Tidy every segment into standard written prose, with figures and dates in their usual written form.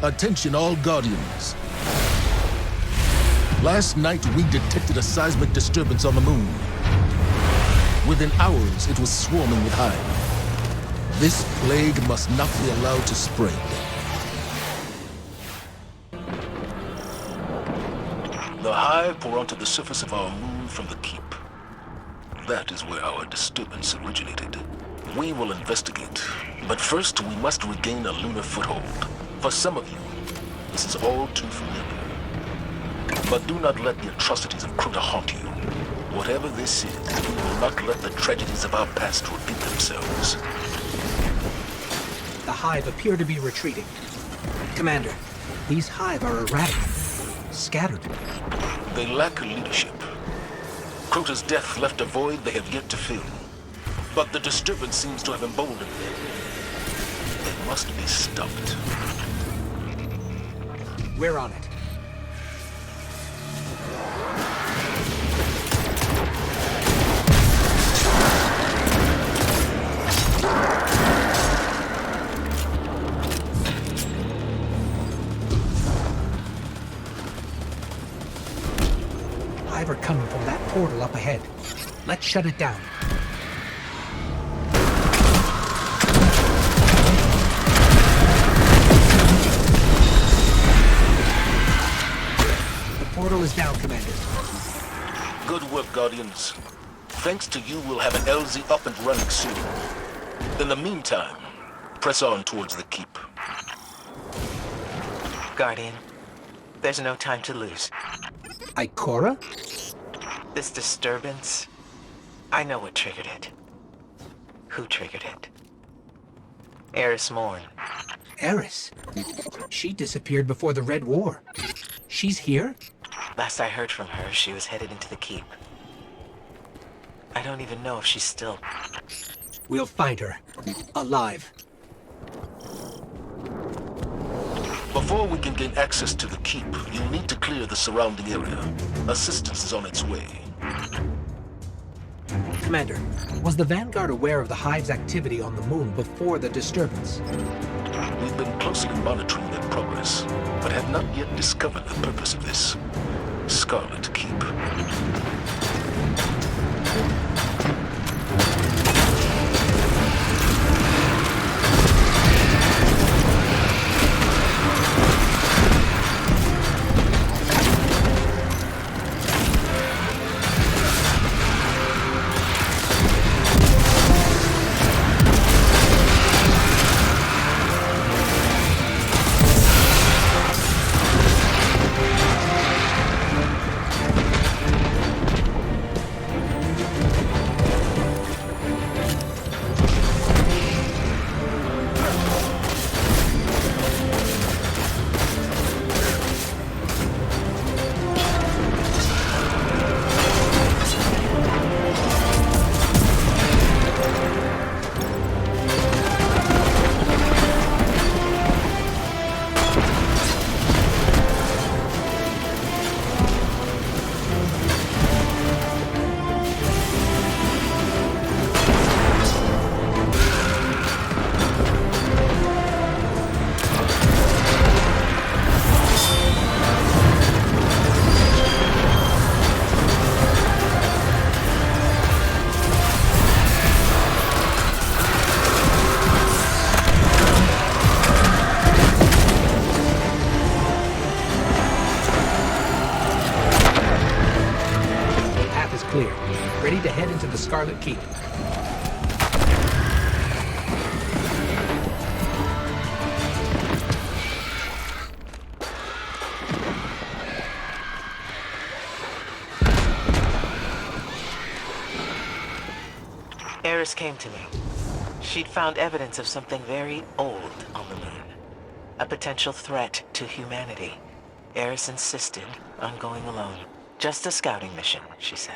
Attention all Guardians. Last night we detected a seismic disturbance on the moon. Within hours it was swarming with Hive. This plague must not be allowed to spread. The Hive pour onto the surface of our moon from the Keep. That is where our disturbance originated. We will investigate, but first we must regain a lunar foothold. For some of you, this is all too familiar. But do not let the atrocities of Crota haunt you. Whatever this is, we will not let the tragedies of our past repeat themselves. The Hive appear to be retreating. Commander, these Hive are erratic, scattered. They lack leadership. Crota's death left a void they have yet to fill. But the disturbance seems to have emboldened them. They must be stopped. We're on it. Hive are coming from that portal up ahead. Let's shut it down. Portal is down, Commander. Good work, Guardians. Thanks to you, we'll have an LZ up and running soon. In the meantime, press on towards the Keep. Guardian, there's no time to lose. Ikora? This disturbance, I know what triggered it. Who triggered it? Eris Morn. Eris? She disappeared before the Red War. She's here? Last I heard from her, she was headed into the Keep. I don't even know if she's still... We'll find her. Alive. Before we can gain access to the Keep, you'll need to clear the surrounding area. Assistance is on its way. Commander, was the Vanguard aware of the Hive's activity on the moon before the disturbance? We've been closely monitoring their progress, but have not yet discovered the purpose of this. Scarlet Keep. Ready to head into the Scarlet Keep. Eris came to me. She'd found evidence of something very old on the moon. A potential threat to humanity. Eris insisted on going alone. Just a scouting mission, she said.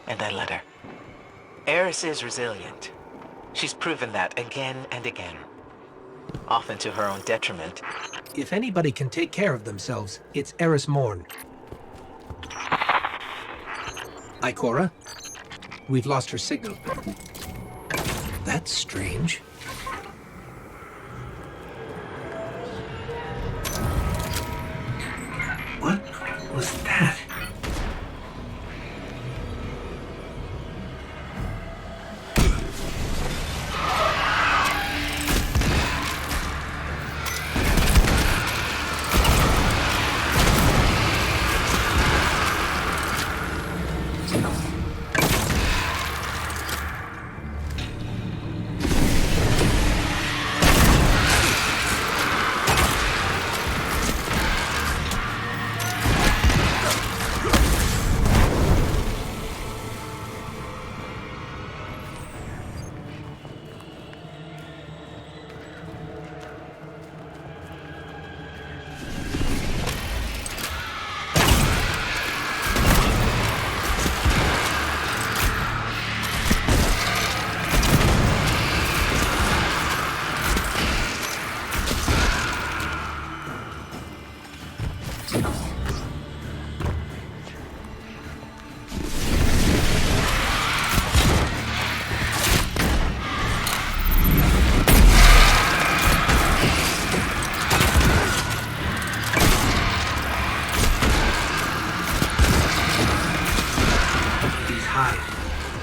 And I let her. Eris is resilient. She's proven that again and again. Often to her own detriment. If anybody can take care of themselves, it's Eris Morn. Ikora? We've lost her signal. That's strange. What was that?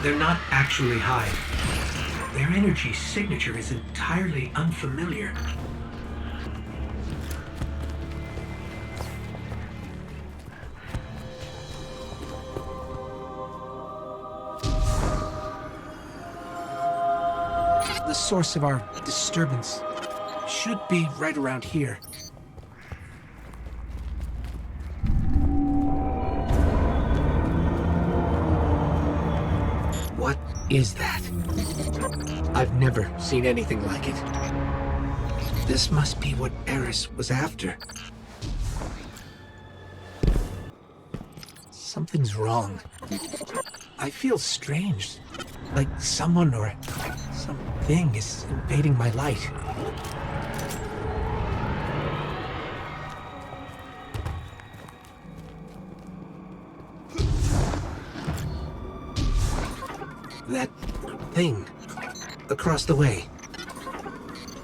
They're not actually Hive. Their energy signature is entirely unfamiliar. The source of our disturbance should be right around here. What is that? I've never seen anything like it. This must be what Eris was after. Something's wrong. I feel strange. Like someone or something is invading my light. That thing across the way.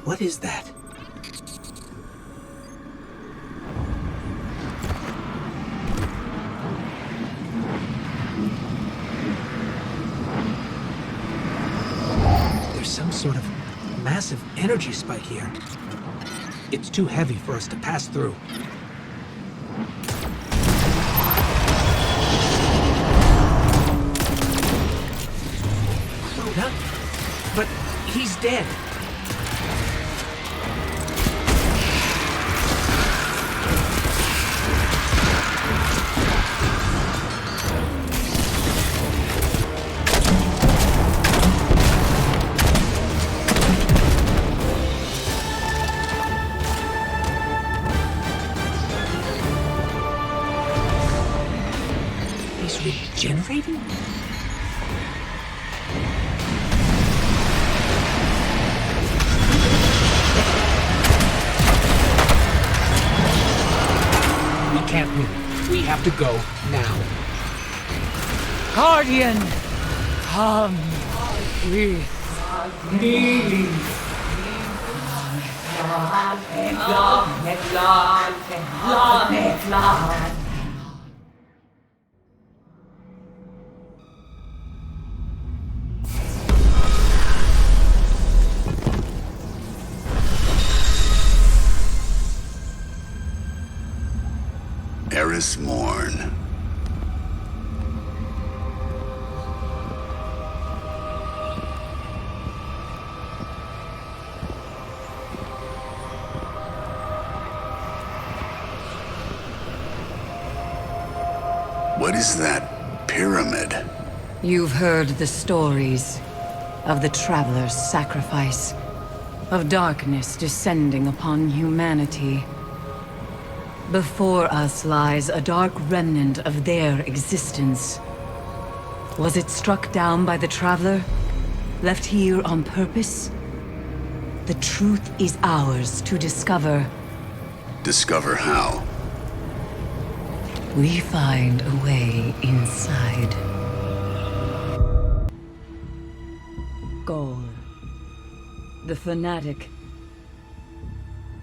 What is that? There's some sort of massive energy spike here. It's too heavy for us to pass through. But he's dead. He's regenerating? Can't move. We have to go now. Guardian, come with me. Eris Morn. What is that pyramid? You've heard the stories of the Traveler's sacrifice, of darkness descending upon humanity. Before us lies a dark remnant of their existence. Was it struck down by the Traveler? Left here on purpose? The truth is ours to discover. Discover how? We find a way inside. Gol. The fanatic.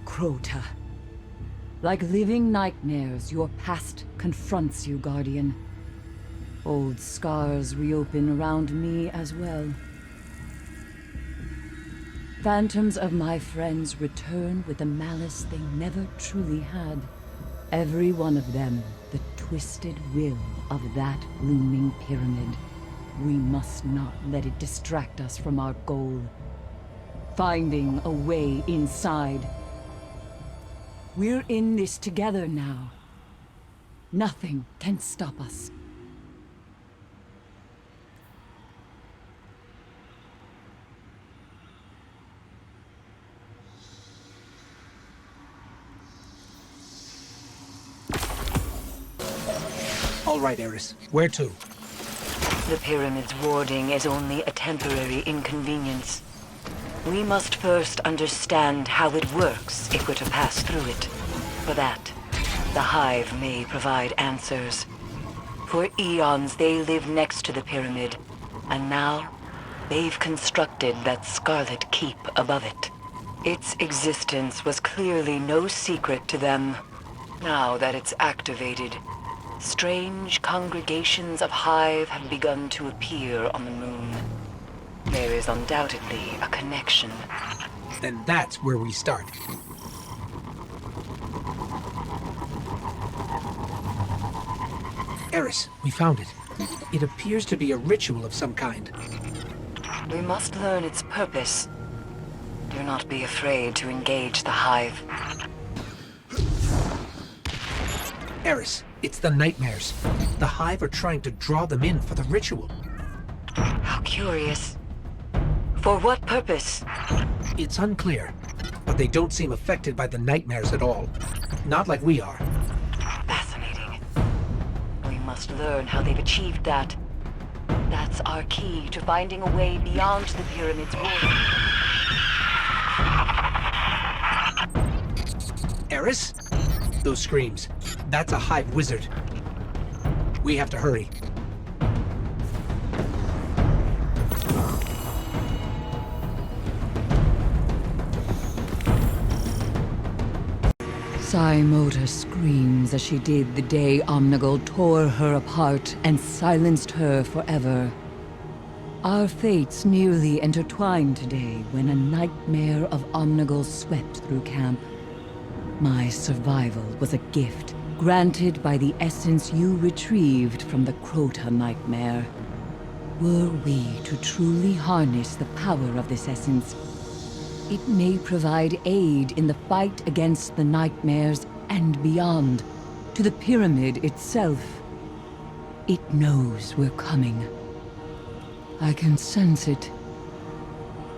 Crota. Like living nightmares, your past confronts you, Guardian. Old scars reopen around me as well. Phantoms of my friends return with a malice they never truly had. Every one of them, the twisted will of that looming pyramid. We must not let it distract us from our goal. Finding a way inside. We're in this together now. Nothing can stop us. All right, Eris. Where to? The pyramid's warding is only a temporary inconvenience. We must first understand how it works if we're to pass through it. For that, the Hive may provide answers. For eons, they lived next to the pyramid, and now they've constructed that Scarlet Keep above it. Its existence was clearly no secret to them. Now that it's activated, strange congregations of Hive have begun to appear on the moon. There is undoubtedly a connection. Then that's where we start. Eris, we found it. It appears to be a ritual of some kind. We must learn its purpose. Do not be afraid to engage the Hive. Eris, it's the nightmares. The Hive are trying to draw them in for the ritual. How curious. For what purpose? It's unclear, but they don't seem affected by the nightmares at all. Not like we are. Fascinating. We must learn how they've achieved that. That's our key to finding a way beyond the pyramid's wall. Eris? Those screams. That's a Hive wizard. We have to hurry. Saimota screams as she did the day Omnigul tore her apart and silenced her forever. Our fates nearly intertwined today when a nightmare of Omnigul swept through camp. My survival was a gift granted by the essence you retrieved from the Crota nightmare. Were we to truly harness the power of this essence, it may provide aid in the fight against the nightmares and beyond, to the pyramid itself. It knows we're coming. I can sense it.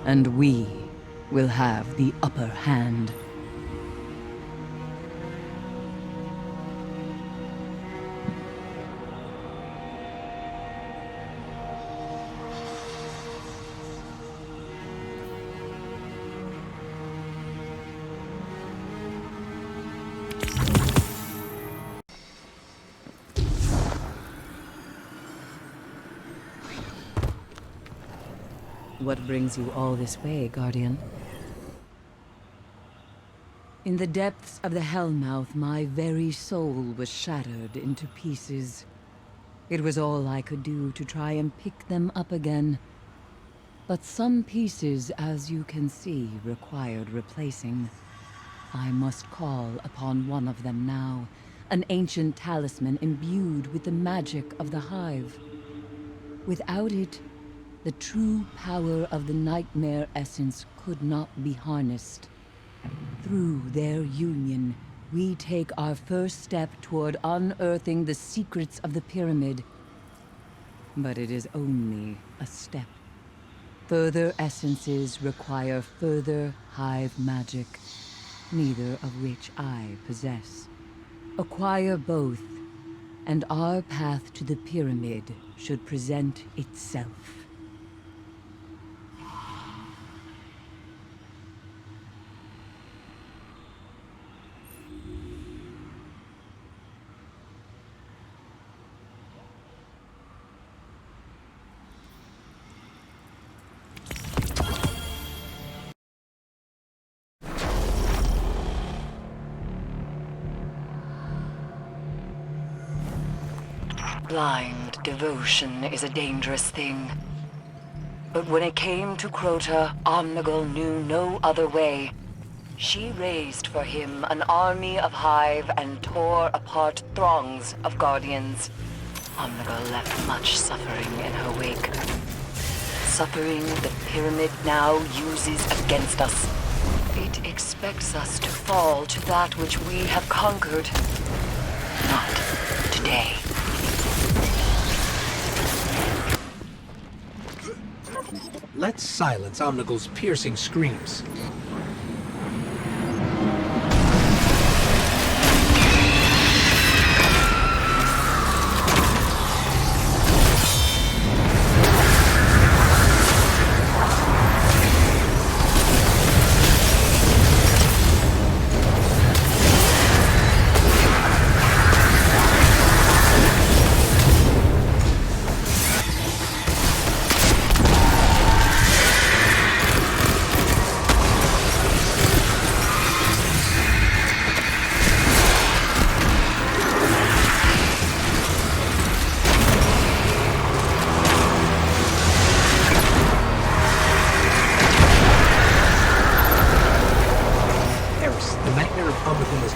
And we will have the upper hand. What brings you all this way, Guardian? In the depths of the Hellmouth, my very soul was shattered into pieces. It was all I could do to try and pick them up again. But some pieces, as you can see, required replacing. I must call upon one of them now, an ancient talisman imbued with the magic of the Hive. Without it, the true power of the nightmare essence could not be harnessed. Through their union, we take our first step toward unearthing the secrets of the pyramid. But it is only a step. Further essences require further Hive magic, neither of which I possess. Acquire both, and our path to the pyramid should present itself. Blind devotion is a dangerous thing. But when it came to Crota, Omnigul knew no other way. She raised for him an army of Hive and tore apart throngs of Guardians. Omnigul left much suffering in her wake. Suffering the Pyramid now uses against us. It expects us to fall to that which we have conquered. Not today. Let's silence Omnigul's piercing screams.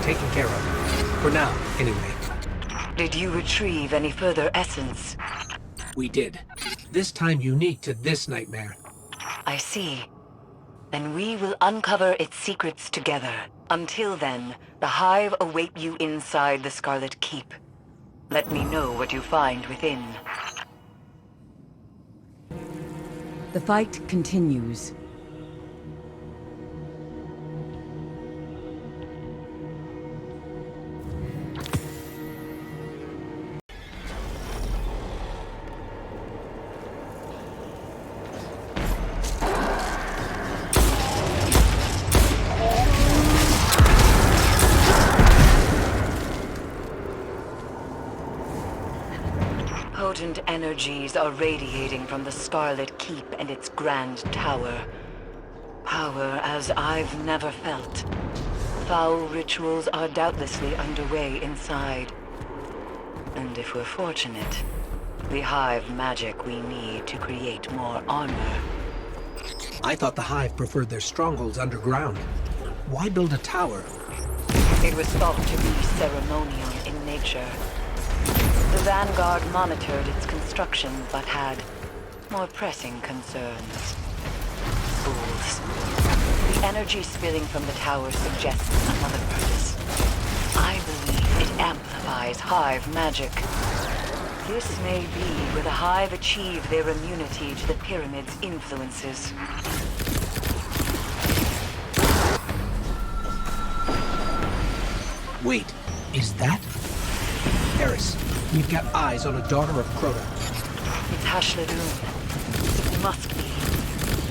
Taken care of. For now, anyway. Did you retrieve any further essence? We did. This time unique to this nightmare. I see. Then we will uncover its secrets together. Until then, the Hive await you inside the Scarlet Keep. Let me know what you find within. The fight continues. Potent energies are radiating from the Scarlet Keep and its grand tower. Power as I've never felt. Foul rituals are doubtlessly underway inside. And if we're fortunate, the Hive magic we need to create more armor. I thought the Hive preferred their strongholds underground. Why build a tower? It was thought to be ceremonial in nature. The Vanguard monitored its construction, but had more pressing concerns. Fools. The energy spilling from the tower suggests another purpose. I believe it amplifies Hive magic. This may be where the Hive achieve their immunity to the Pyramid's influences. Wait, is that? Eris, we've got eyes on a daughter of Crota. It's Hashladun. It must be.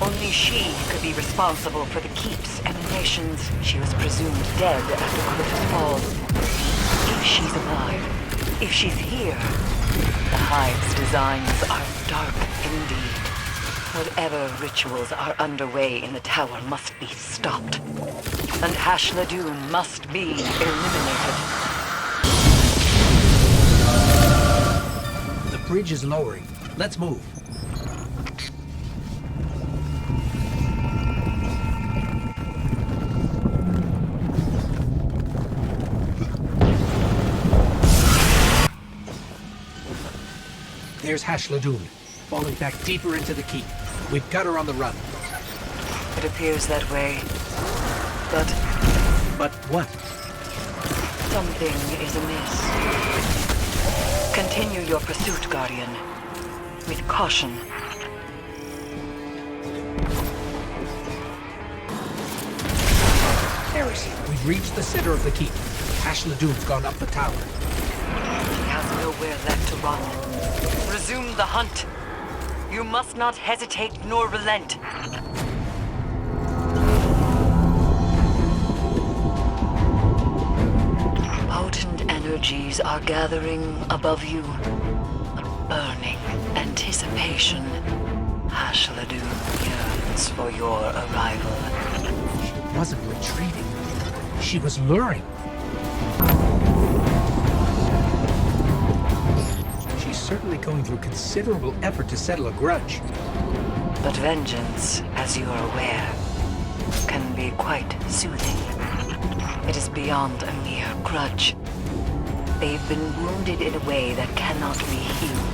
Only she could be responsible for the Keep's emanations. She was presumed dead after Crota's fall. If she's alive, if she's here, the Hive's designs are dark indeed. Whatever rituals are underway in the tower must be stopped. And Hashladun must be eliminated. The bridge is lowering. Let's move. There's Hashladun, falling back deeper into the keep. We've got her on the run. It appears that way. But what? Something is amiss. Continue your pursuit, Guardian. With caution. Eris, we've reached the center of the keep. Hashladun's gone up the tower. He has nowhere left to run. Resume the hunt. You must not hesitate nor relent. Potent energies are gathering above you. A burning anticipation. Hashladun yearns for your arrival. She wasn't retreating. She was luring. She's certainly going through considerable effort to settle a grudge. But vengeance, as you are aware, can be quite soothing. It is beyond a mere grudge. They've been wounded in a way that cannot be healed.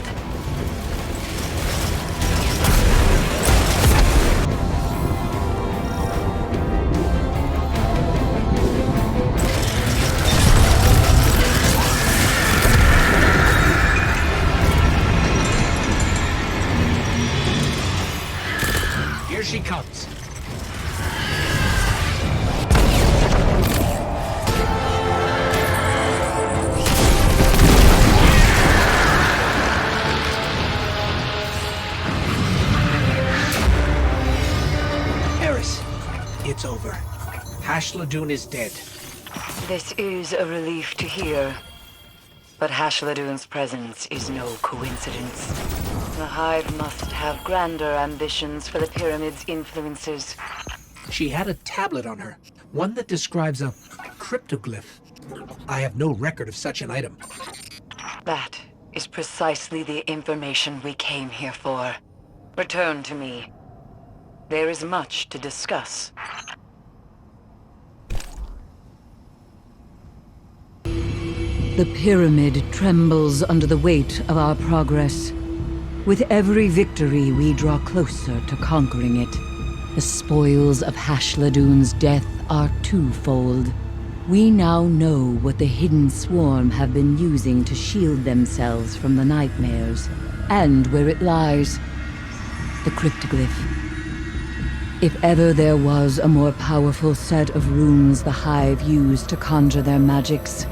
Here she comes. It's over. Hashladoon is dead. This is a relief to hear. But Hashladoon's presence is no coincidence. The Hive must have grander ambitions for the Pyramid's influences. She had a tablet on her, one that describes a cryptoglyph. I have no record of such an item. That is precisely the information we came here for. Return to me. There is much to discuss. The Pyramid trembles under the weight of our progress. With every victory, we draw closer to conquering it. The spoils of Hashladoon's death are twofold. We now know what the Hidden Swarm have been using to shield themselves from the nightmares, and where it lies. The cryptoglyph. If ever there was a more powerful set of runes the Hive used to conjure their magics,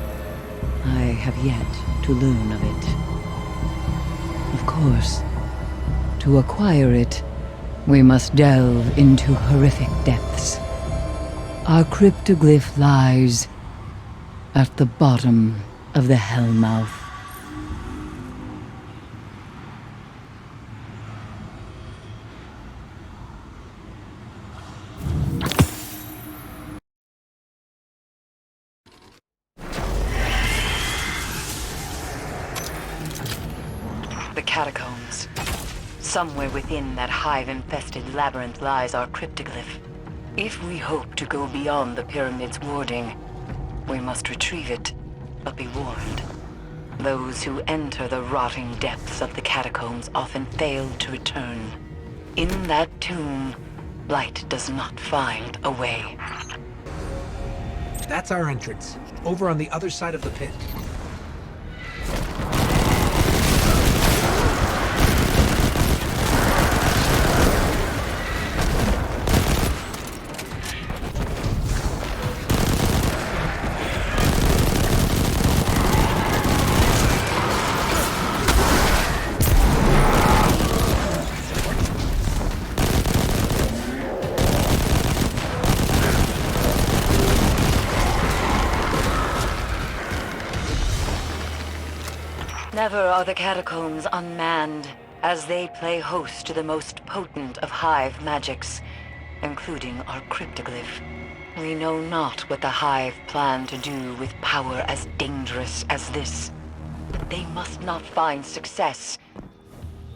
I have yet to learn of it. Of course, to acquire it, we must delve into horrific depths. Our cryptoglyph lies at the bottom of the Hellmouth. The catacombs. Somewhere within that hive-infested labyrinth lies our cryptoglyph. If we hope to go beyond the Pyramid's warding, we must retrieve it, but be warned. Those who enter the rotting depths of the catacombs often fail to return. In that tomb, light does not find a way. That's our entrance, over on the other side of the pit. Never are the catacombs unmanned, as they play host to the most potent of Hive magics, including our cryptoglyph. We know not what the Hive plan to do with power as dangerous as this, but they must not find success.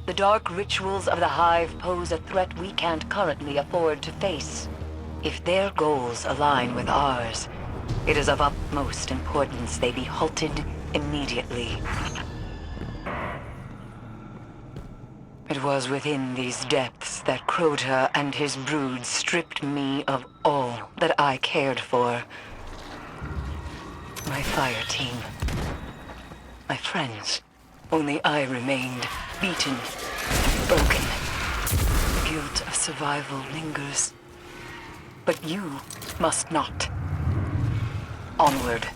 The dark rituals of the Hive pose a threat we can't currently afford to face. If their goals align with ours, it is of utmost importance they be halted immediately. It was within these depths that Crota and his brood stripped me of all that I cared for. My fire team. My friends. Only I remained, beaten, broken. The guilt of survival lingers. But you must not. Onward.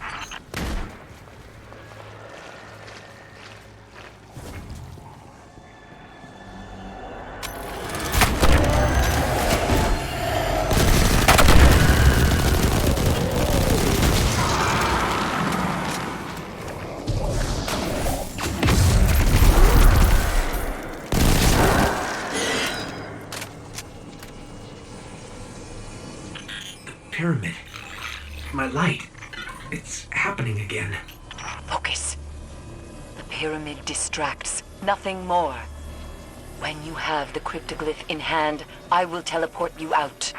Pyramid. My light. It's happening again. Focus. The pyramid distracts, Nothing more. When you have the cryptoglyph in hand, I will teleport you out.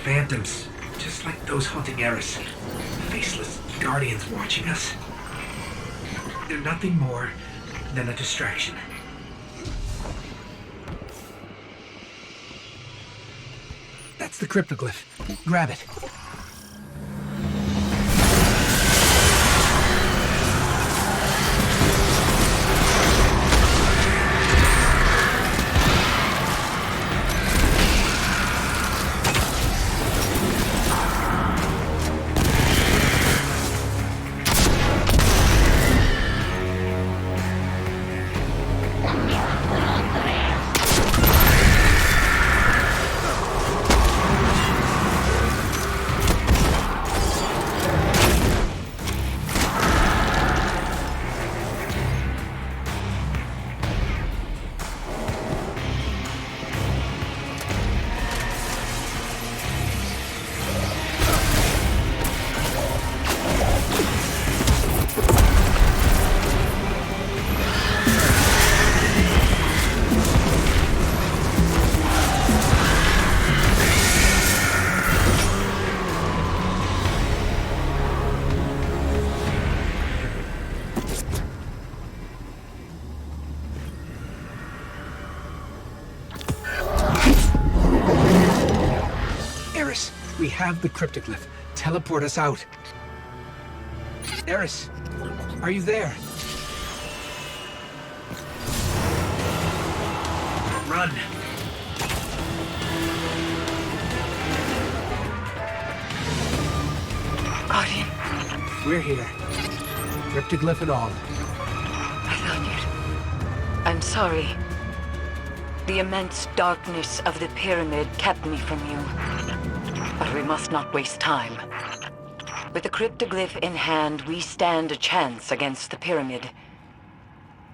Phantoms, just like those haunting Eris. Faceless guardians watching us. They're nothing more than a distraction. That's the cryptoglyph. Grab it. We have the cryptoglyph. Teleport us out. Eris, are you there? Run. Guardian, We're here. Cryptoglyph and all. I found it. I'm sorry. The immense darkness of the pyramid kept me from you. But we must not waste time. With the cryptoglyph in hand, we stand a chance against the pyramid.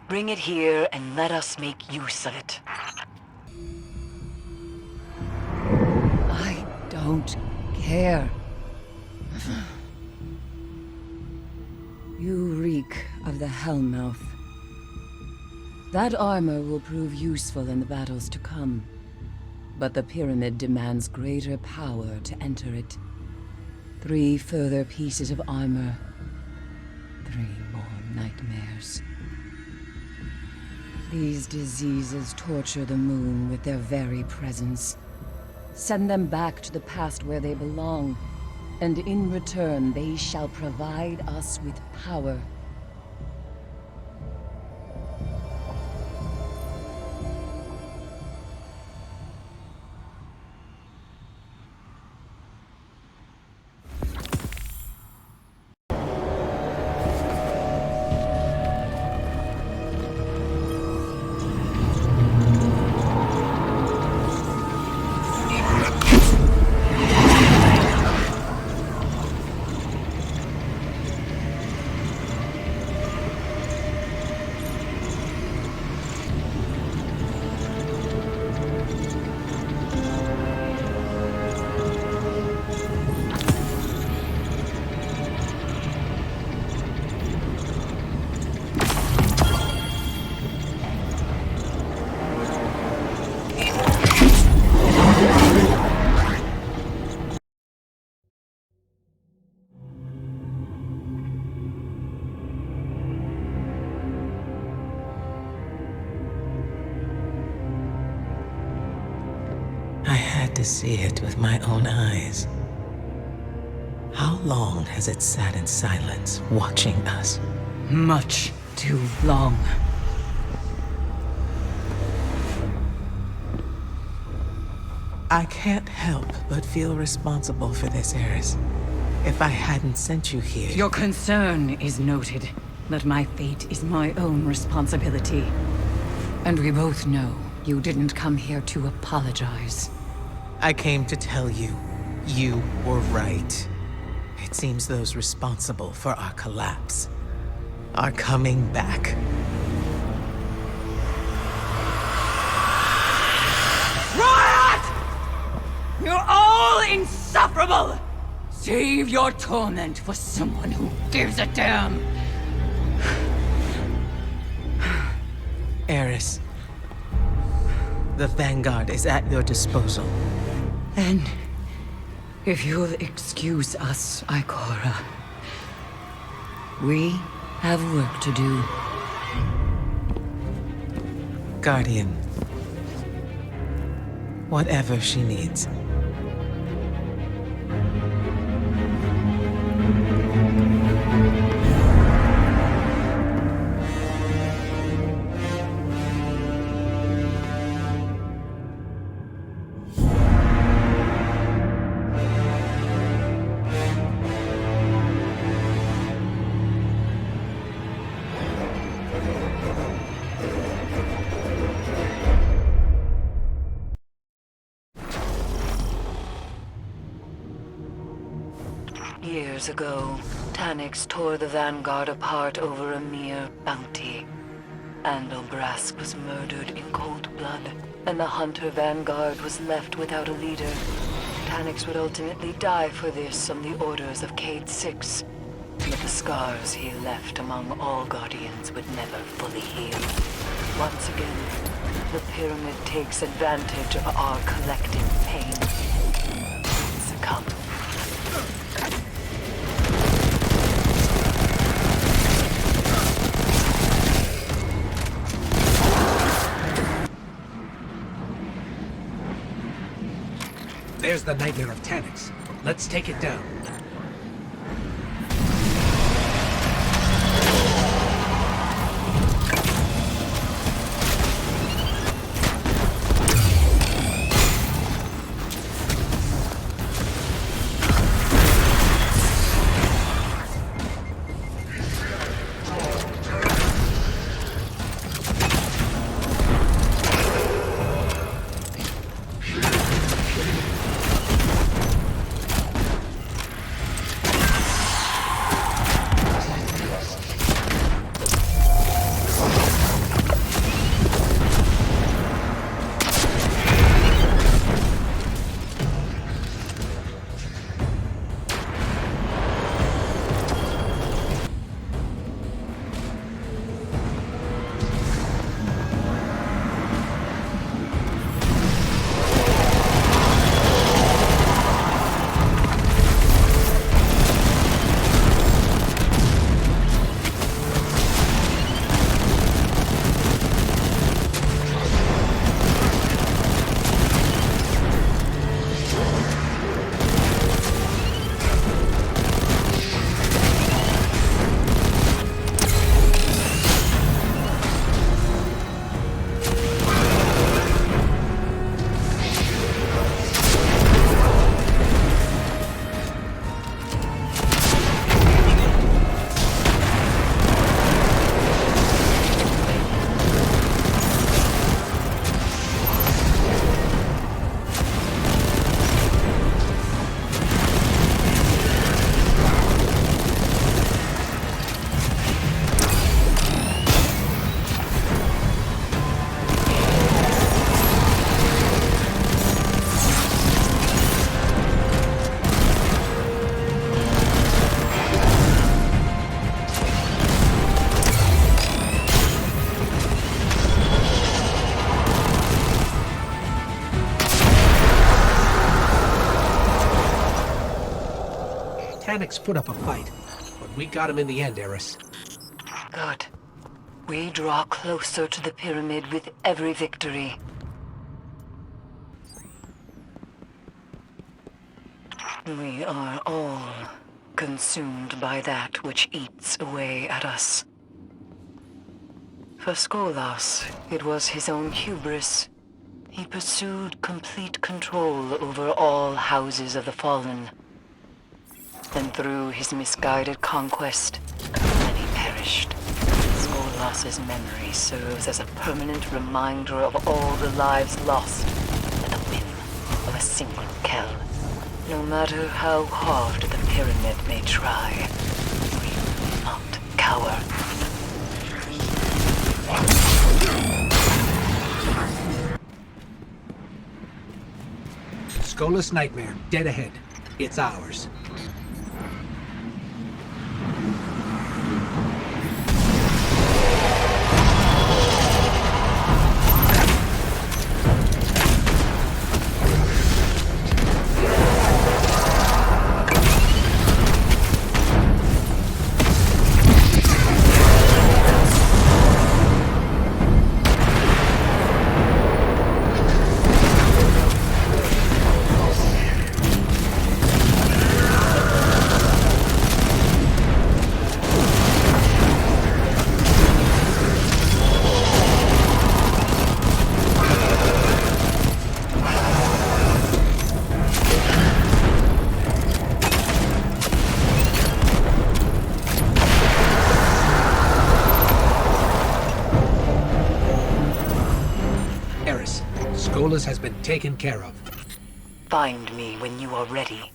Bring it here and let us make use of it. I don't care. You reek of the Hellmouth. That armor will prove useful in the battles to come. But the pyramid demands greater power to enter it. 3 further pieces of armor. 3 more nightmares. These diseases torture the moon with their very presence. Send them back to the past where they belong. And in return, they shall provide us with power. To see it with my own eyes. How long has it sat in silence, watching us? Much too long. I can't help but feel responsible for this, Eris. If I hadn't sent you here... Your concern is noted, but my fate is my own responsibility. And we both know you didn't come here to apologize. I came to tell you, you were right. It seems those responsible for our collapse are coming back. Riot! You're all insufferable! Save your torment for someone who gives a damn! Eris, the Vanguard is at your disposal. And if you'll excuse us, Ikora, we have work to do. Guardian, whatever she needs. Years ago, Tanyx tore the Vanguard apart over a mere bounty. Andelbrask was murdered in cold blood, and the Hunter Vanguard was left without a leader. Tanyx would ultimately die for this on the orders of Cade 6, but the scars he left among all Guardians would never fully heal. Once again, the Pyramid takes advantage of our collective pain. Succumb. There's the nightmare of Tanyx. Let's take it down. Tanyx put up a fight, but we got him in the end, Eris. Good. We draw closer to the Pyramid with every victory. We are all consumed by that which eats away at us. For Skolas, it was his own hubris. He pursued complete control over all houses of the fallen. Then through his misguided conquest, many perished. Skolas's memory serves as a permanent reminder of all the lives lost at the whim of a single Kell. No matter how hard the pyramid may try, we will not cower. Skolas Nightmare, dead ahead. It's ours. Skolas has been taken care of. Find me when you are ready.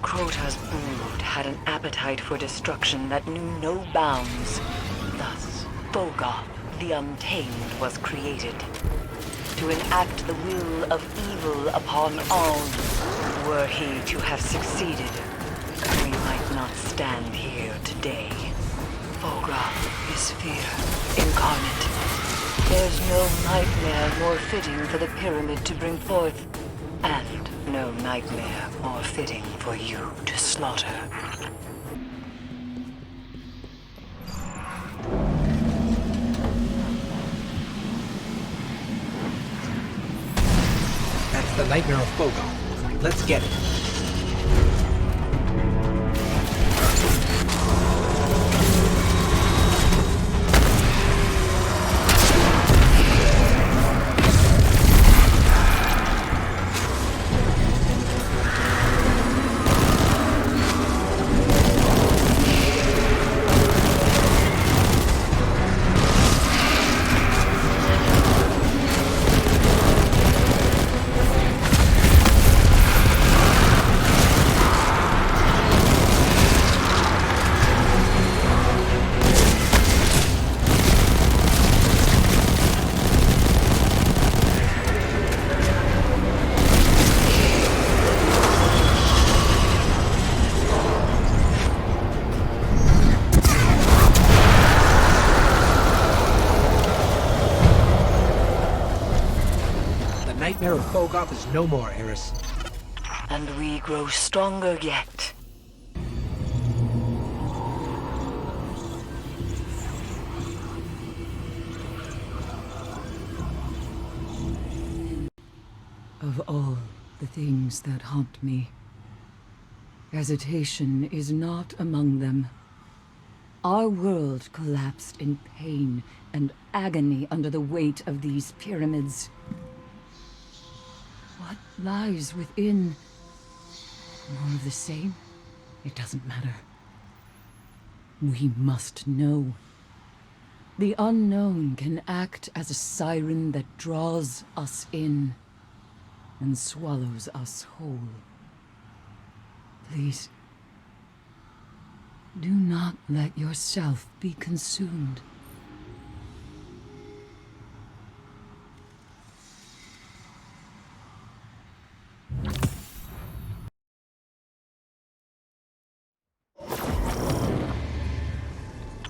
Crota's brood had an appetite for destruction that knew no bounds. Thus, Bogoth, the Untamed, was created. To enact the will of evil upon all. Were he to have succeeded, we might not stand here today. Bogoth is fear incarnate. There's no nightmare more fitting for the pyramid to bring forth. And no nightmare more fitting for you to slaughter. That's the Nightmare of Bogoth. Let's get it. The Nightmare of Bogoth is no more, Eris. And we grow stronger yet. Of all the things that haunt me, hesitation is not among them. Our world collapsed in pain and agony under the weight of these pyramids. What lies within? More of the same? It doesn't matter. We must know. The unknown can act as a siren that draws us in and swallows us whole. Please, do not let yourself be consumed.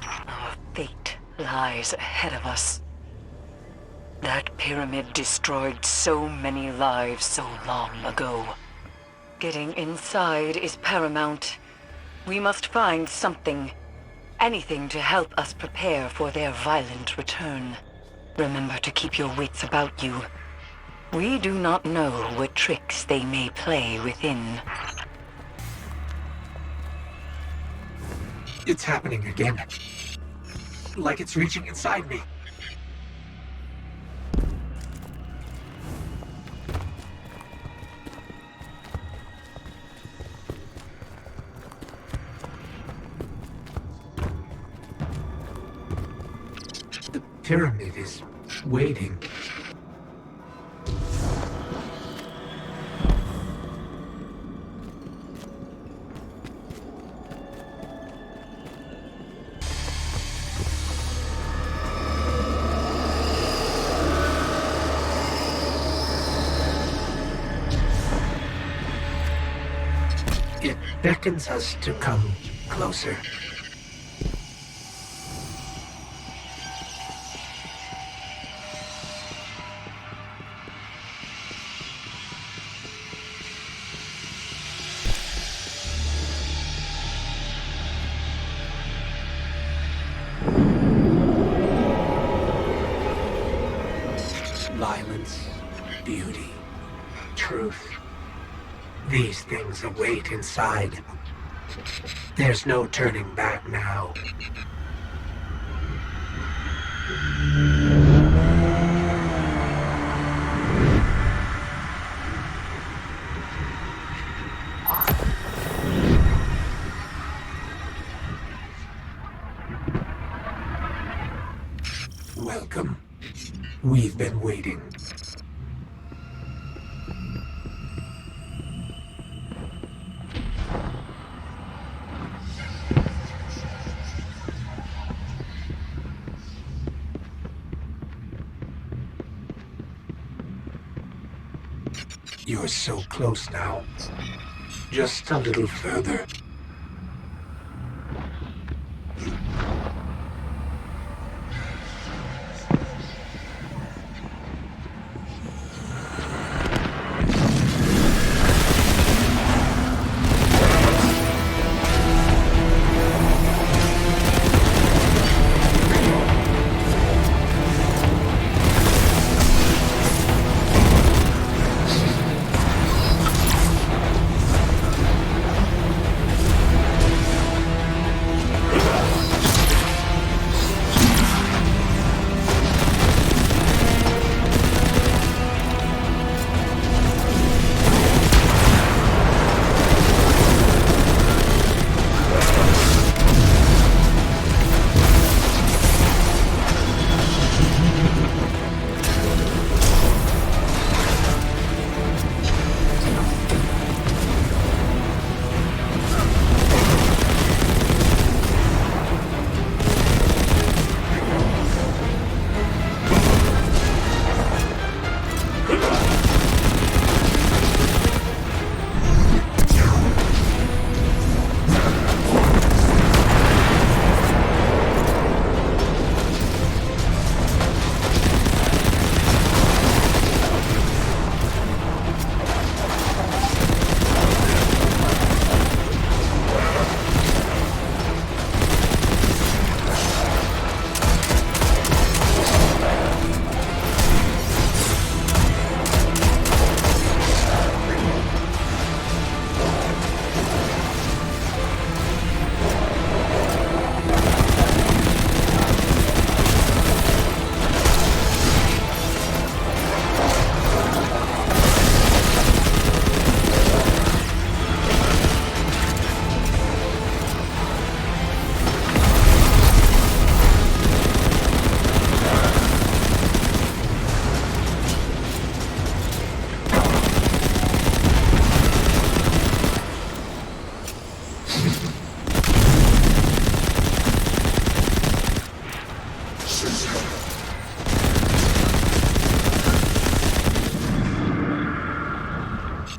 Our fate lies ahead of us. That pyramid destroyed so many lives so long ago. Getting inside is paramount. We must find something. Anything to help us prepare for their violent return. Remember to keep your wits about you. We do not know what tricks they may play within. It's happening again. Like it's reaching inside me. The pyramid is waiting. It beckons us to come closer. Violence, beauty, truth. These things await inside. There's no turning back now. Welcome. We've been waiting. You're so close now. Just a little further.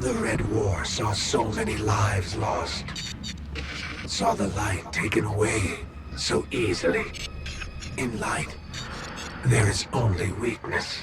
The Red War saw so many lives lost. Saw the light taken away so easily. In light, there is only weakness.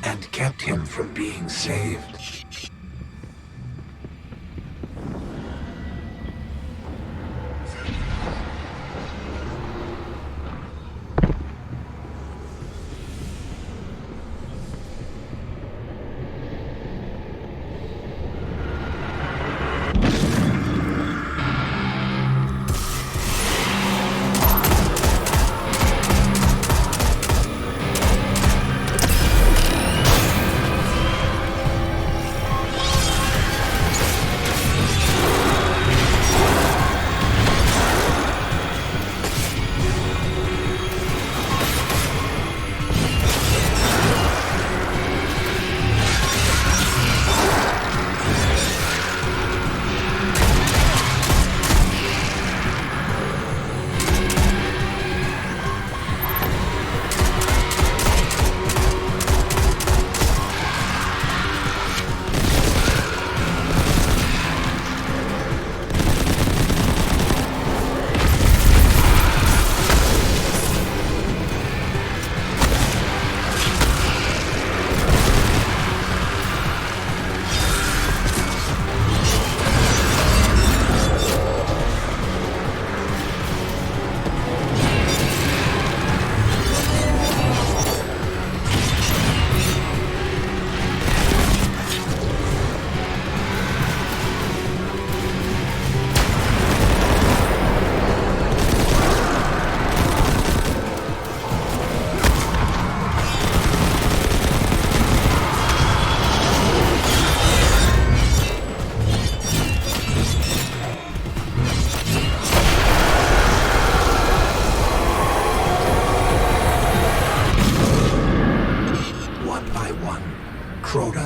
and kept him from being saved.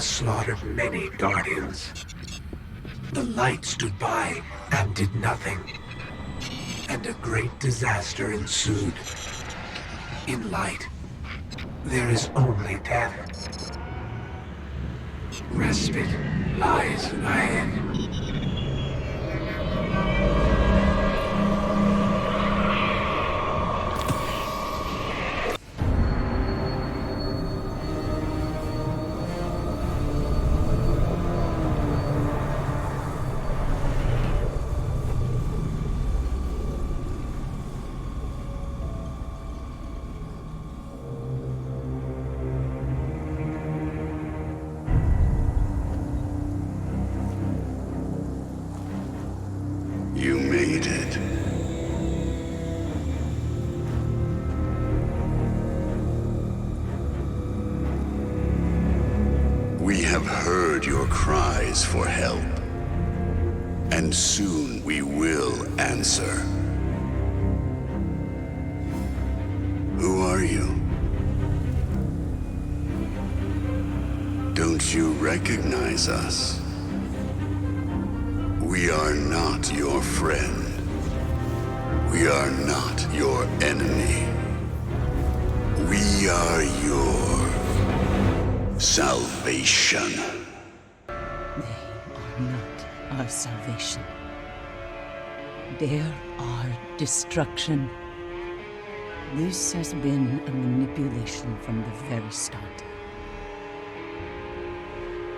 Slaughtered many guardians. The light stood by and did nothing, and a great disaster ensued. In light, there is only death. Respite lies ahead. You made it. We have heard your cries for help, and soon we will answer. Who are you? Don't you recognize us? We are not your friend. We are not your enemy. We are your salvation. They are not our salvation. They're our destruction. This has been a manipulation from the very start.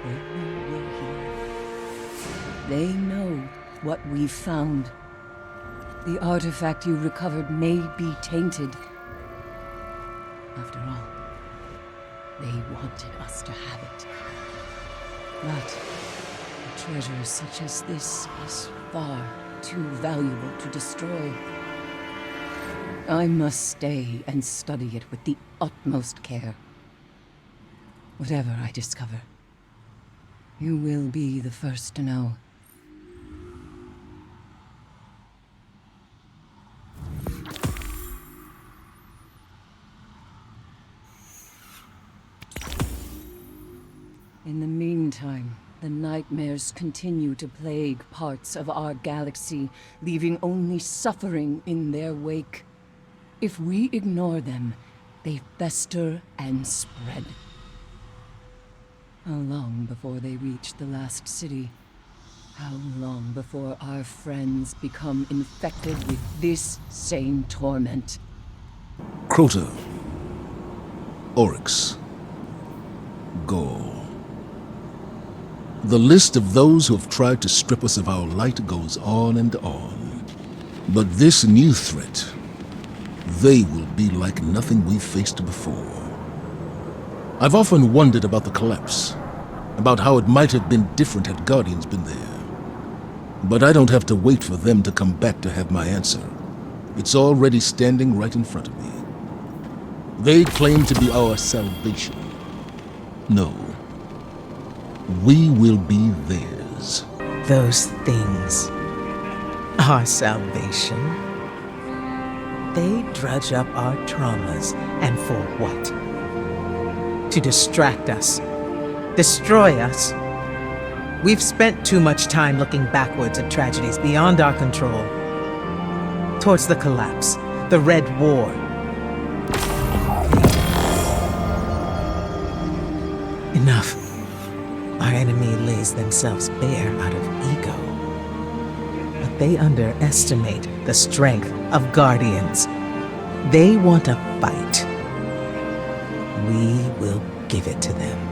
They know we're here. They know what we've found. The artifact you recovered may be tainted. After all, they wanted us to have it. But a treasure such as this is far too valuable to destroy. I must stay and study it with the utmost care. Whatever I discover, you will be the first to know. In the meantime, the nightmares continue to plague parts of our galaxy, leaving only suffering in their wake. If we ignore them, they fester and spread. How long before they reach the last city? How long before our friends become infected with this same torment? Crota. Oryx. Go. The list of those who have tried to strip us of our light goes on and on. But this new threat, they will be like nothing we've faced before. I've often wondered about the collapse, about how it might have been different had Guardians been there. But I don't have to wait for them to come back to have my answer. It's already standing right in front of me. They claim to be our salvation. No. We will be theirs. Those things, our salvation, they drudge up our traumas, and for what? To distract us, destroy us. We've spent too much time looking backwards at tragedies beyond our control. Towards the collapse, the Red War. Enough. Our enemy lays themselves bare out of ego. But they underestimate the strength of Guardians. They want a fight. We will give it to them.